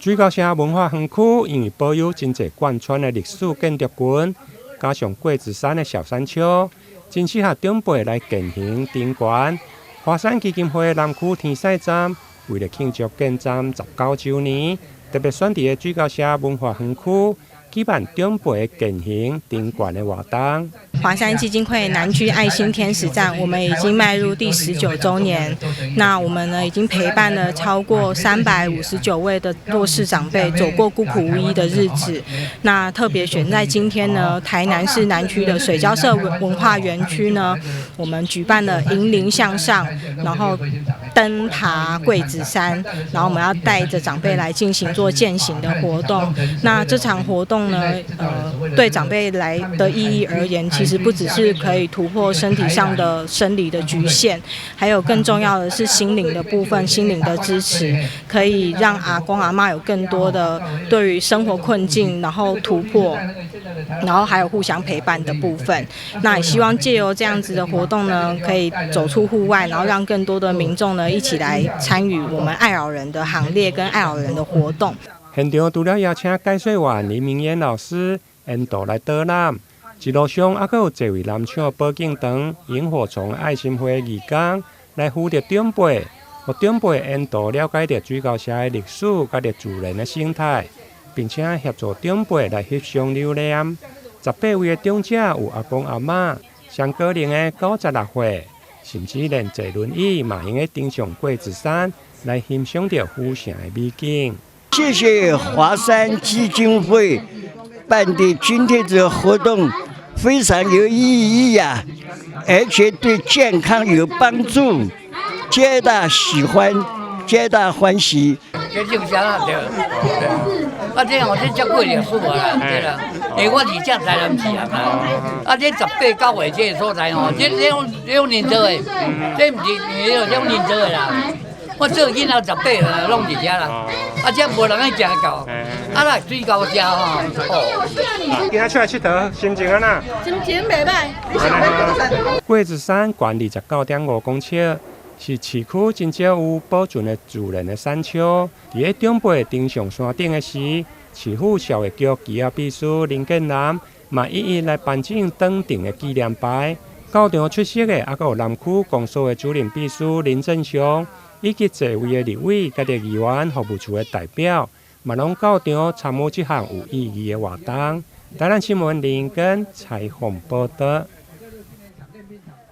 水高社文化园区因为保有真侪贯穿的历史建筑群，加上桂子山的小山丘，真适合长辈来健行登悬。华山基金会南区天赛站为了庆祝建站19周年，特别选伫水高社文化园区举办长辈健行登悬的活动。华山基金会南区爱心天使站，我们已经迈入第19周年。那我们呢，已经陪伴了超过359位的弱势长辈走过孤苦无依的日子。那特别选在今天呢，台南市南区的水交社文化园区呢，我们举办了迎灵向上，然后登爬桂子山，然后我们要带着长辈来进行做健行的活动。那这场活动呢，对长辈来的意义而言，其实不只是可以突破身体上的生理的局限，还有更重要的是心灵的部分，心灵的支持，可以让阿公阿嬷有更多的对于生活困境然后突破，然后还有互相陪伴的部分。那也希望借由这样子的活动呢，可以走出户外，然后让更多的民众呢一起来参与我们爱老人的行列跟爱老人的活动。现场除了邀请解说员林明燕老师引导来导览，一路上还有侪位南厂报警灯、萤火虫爱心会义工来扶着长辈，让长辈引导了解到水高社的历史甲着自然的生态，并且协助长辈来翕相留念。18位的长者有阿公阿嬷，上高龄的96岁，甚至连坐轮椅嘛用登上桂子山来欣赏着府城的美景。谢谢华山基金会办的今天这个活动，非常有意义呀，而且对健康有帮助，皆大喜欢，皆大欢喜。这正常啊，对。这样这足过历史啊，对啦。我是正台南市人啊。这18、9月这个所在吼，这种认做的，这唔是这种认做的啦。我做囡仔18拢伫遮啦，这无人去食到，来水高社吼。今仔出来佚佗，心情安那？心情袂歹。桂子山悬29.5公尺，是市区真少有保存的自然的山丘。伫个长辈登上山顶的时，市府社会局旗下秘书林建南嘛一一来颁奖登顶的纪念牌。到场出席的还有南区公所的主任秘书林正雄，以及侪位的立委甲着议员服务处的代表，嘛拢到场参与这项有意义的活动。台南新闻林根采访报道。